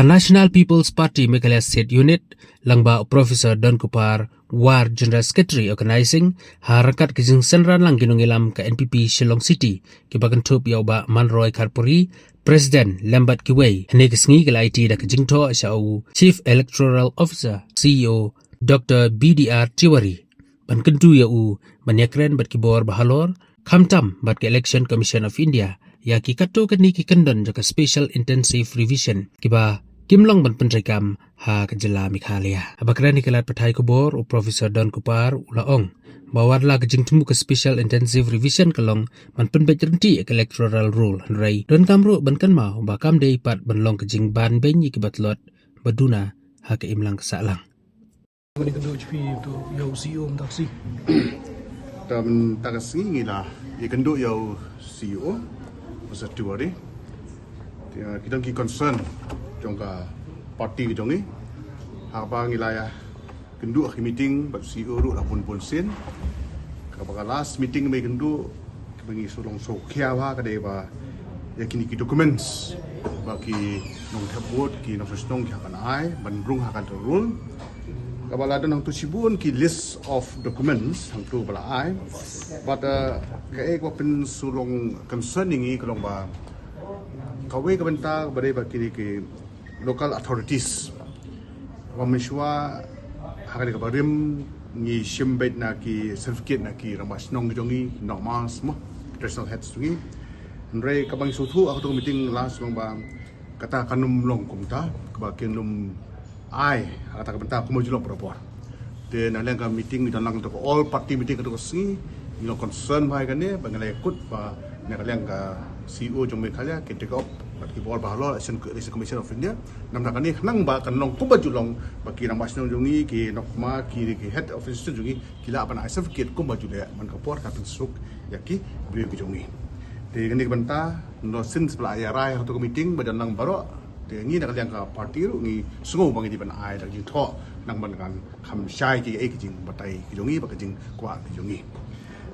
National People's Party Meghalaya State Unit langba Professor Don Kupar War General Secretary Organizing harakat kijing senran lang ginungilam ka NPP Shillong City kibagan tup yauba Manroy Karpuri President Lambat Kiway hanegisngi kala IT da kijing to siau Chief Electoral Officer CEO Dr. BDR Tiwari ban kentu yau banyakren bat kibor bahalor khamtam bat ke Election Commission of India ya ki kato kani ki kendon jaka special intensive revision kiba kimlong ban penrekam ha kejela Meghalaya abakrani kelat pathai kubor u Professor Don Kupar ulaong bawarla kejing temu ke special intensive revision kelong man penbet renti ke electoral rule rai don kamru ban kan mau bakam dei pat ban long kejing ban benyi kibat lot baduna ha ke imlang kesalang Ini kedua HP untuk yang CEO taksi. Dan taksi ni lah, ia kenduk yang CEO pasal tu hari. Kita ki concern jangka parti kita ni. Apa ni lah ya kenduk akhir meeting bagi CEO ru lah pun sen. Kapag last meeting may kenduk bagi sulong sokya wa kadai ba yakini ki documents bagi nong tabut ki nong sesnong ki akan ai bandrung akan terul. Kapag ada nang tu sibun ki list of documents hang tu bala ai but kai ko pen sulong concerning ni kalong ba kawe ka benta bare ba ki local authorities wa mishwa hakari ka barim ni shimbet na ki certificate na ki ramas nong jongi normal semua personal heads tu ni ndre ka bang sutu aku tu meeting last bang ba kata kanum long kumta ka kinum ai kata benta aku mau julok berapa dan nang ka meeting dan lang to all party meeting ka sini you know concern bai kan ni bangalai ikut ba nang ka CEO jong Meghalaya ke take up bagi bol bahalo Election Commission of India nam nak ni nang ba kan long ku baju long bagi nang masno jong ni ki nokma ki head office jong ni kila apa na certificate ku baju le man ka por ka pensuk yaki beliau ki jong ni de kan ni benta no since bla ya rai to meeting badan nang baro de ni nak liang ka party ru ni sungu bang di ban ai da ji tho nang ban kan kham shai ki ai ki jing batai ki jong ni ba ka jing kwa ki jong ni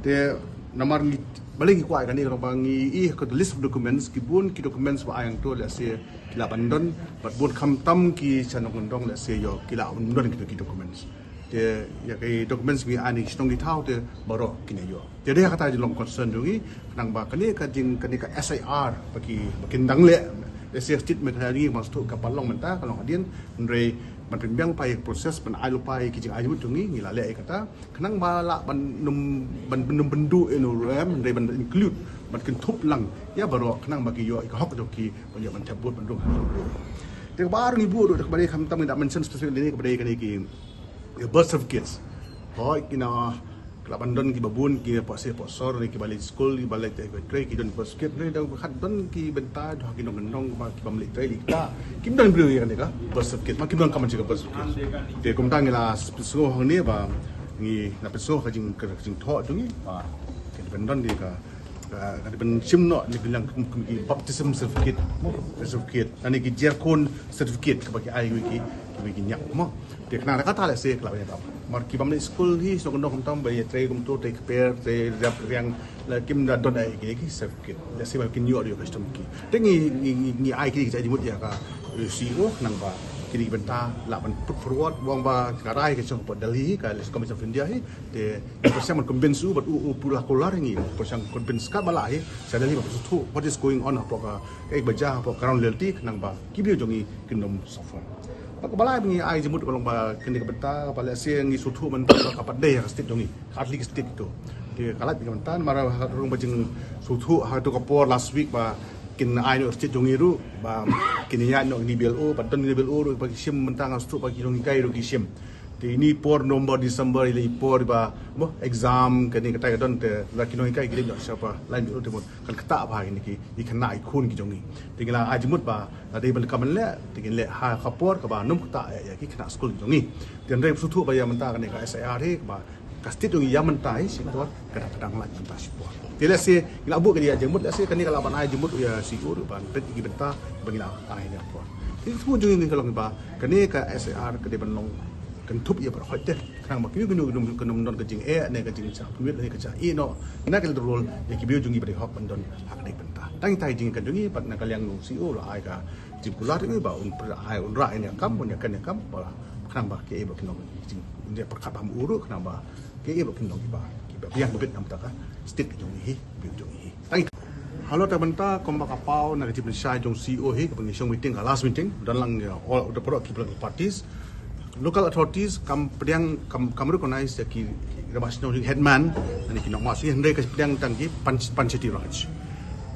de namar ni balik ki kwa kan ni bang i ko list of documents ki bun ki documents wa ayang to la se kila bandon bat bun kham tam ki chanong dong la se yo kila bandon ki documents de ya kai documents bi ani stong di thau te baro kine yo de de kata long concern dungi nang ba kani ka jing kani ka SIR bagi bakin dang le state Meghalaya ni maksud kapalong menta kalau hadian ndre man pembiang pai proses ban ai lupai ki jing ayut dungi ngila le kata kenang bala ban num bendu enu rem ndre ban include ban kentup lang ya baro kenang bagi yo ka hok doki ban yo ban tabut ban dong de baru ni bu do kebare kham tam ndak mention specific ni kebare kan ki birth certificates hoi kina Bandon ki babun ki pasir pasor ki balik school ki balik tray ki don basket ni dang khat don ki benta do ki nong ki balik tray kita kim don bru ya ka basket ma kim don kaman ka basket te kum tang la so hang ni ba ni na peso ka jing tho tu ni ba ki Bandon ni ka ben sim no ni bilang ki baptism certificate ani ki jerkon certificate ka bagi ai ki bagi nyak mo te kena kata la se kla ya mar ki bamle school hi so kono kom tam ba ye tray kom to take pair te rap yang la kim da don ai ki certificate la se ba kin yo yo custom ki te ni ai ki jadi mut ya ka CEO nang ba kini benta la ban put forward wang ba karai ke chong Delhi ka Election Commission of India hi te persian man convince but pula kolar ni persian convince ka bala hi sadali ba tu what is going on apa ka kai baja apa ground reality nang ba kibio jongi kinom software pak balai ni ai jemut kolong ba kini ke benta bala se ngi sutu man ka padai ka state jongi hardly state itu te kalat ke benta mara rung bajing sutu ha to ka por last week ba kin ai no state jongi ru ba kin ya no ni BLO patton ni BLO ru bagi sim mentang astu bagi dong kai ru ki sim te ini por nomor December ile por ba mo exam kani kata don te la kino kai gile no siapa lain BLO temot kan kata ba ini ki ikana ikun ki jongi tinggal ajmut ba ade bal kaman le tinggal le ha kapor ka ba num kata ya ki kena school jongi dan re sutu ba ya mentang kani ka SIR he ba kastit jongi ya mentai sitor kadang-kadang la mentah support Tila si ila bu kali jemut la si kani kala ban ai jemut ya sigur ban pet gi benta bagi la ai ne por. Ti semua jung ni kalau ba kani ka SAR ke de ban long kan tup ya ber hote kan ma kini kenu don ke jing ne ke jing cha pumit ne ke cha i no ina ke role ya ki bio jungi ber hok ban don hak ne benta. Tang tai jing kan jungi pat na kaliang CEO la ai ka Jikular ini ba un hai un ra ini kam un kan kam ba kenapa ke ba kinong jing dia perkat bam uru kenapa ke ba kinong ba biang bebet nam ta stick jong hi bi jong hi thank you. Halo tabenta komba kapau na kiti pensai jong CEO hi kapang isong meeting ka last meeting dan lang all the product political parties local authorities kam pediang kam recognize ki rabasno headman ani kinong masih hendai ka pediang tangki panchayati raj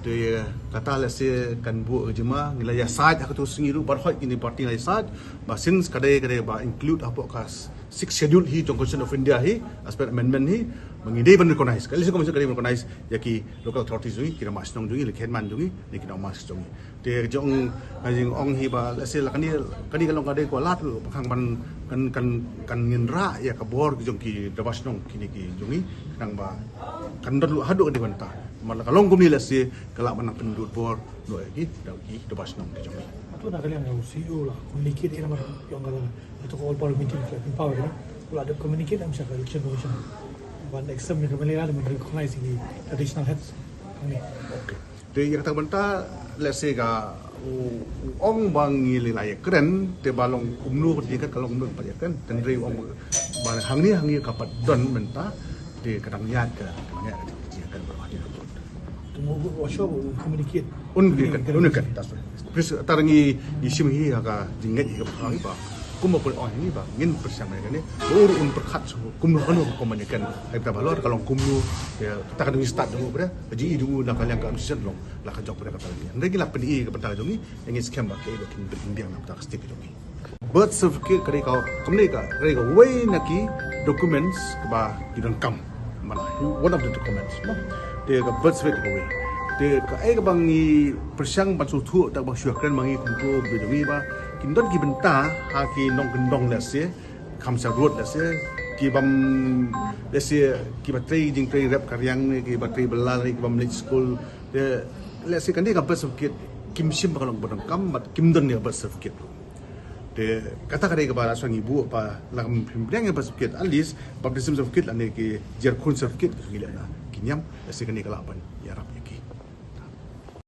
de kata lese kan bu jema nilai saj aku tu singiru barhoi kini party nilai saj ba since kadai ba include apa kas 6 schedule hi jong Constitution of India hi aspect amendment hi mengidai ban recognize kali sekomisi kadai recognize yaki local authorities jungi kira masnong jungi lekhenman jungi ni kina mas jungi de jong jing ong hi ba lese lakani kalong kadai ko lat khang ban kan nginra ya kabor jong ki dabasnong kini ki jungi kang ba kan dulu hadu di banta malah kalau kami lese kalau mana penduduk bor lo lagi dagi debas nong di jami. Itu nak kalian yang CEO lah, communicate dengan mana yang kalau itu all parliamentary power ni, kalau ada communicate dengan siapa election commission. One exam ni kembali ada recognize ini traditional heads kami. Okay. Jadi yang kata benta lese ga ong bangi lilai keren te balong umnu perdikat kalau umnu perdikat dan dari ong bang hangi kapat don benta di kadang niat ke kan berwajib. Tunggu workshop communicate. Unikat. Terus tarangi isim hi aga jingat hi ka ba. Kumo pun oh ini ba ngin bersama kan ni. Baru perkat kumo anu komunikan. Ai ta balor kalau kumo ya kita kan start dulu bre. Ji dulu nak kalian ka season long. Lah ka job bre ka tali. Ndai la pedi ka pental jongi yang scam ba ke kin India nam ta stick jongi. Birth certificate kare ka kumne ka kare ka way naki documents ba kidang kam. Mana one of the documents no. Dia ka birth certificate away. Dia ka ai ka bangi persiang ban su thu tak bang syuakran bangi kumko bedomi ba kindon ki benta ha ki nong gendong lase khamsa road lase ki bam lase ki batri jing tri rap karyang ni ki batri belal ni ki bam school dia lase kan dia ka birth certificate kim sim ba kalong bodong kam mat kim don dia birth certificate de kata kare ke bara sang ibu apa lam pimbriang birth certificate at least baptism certificate ane ki jer kun certificate ki gila na kinyam lase kan ni kalaban ya rap yaki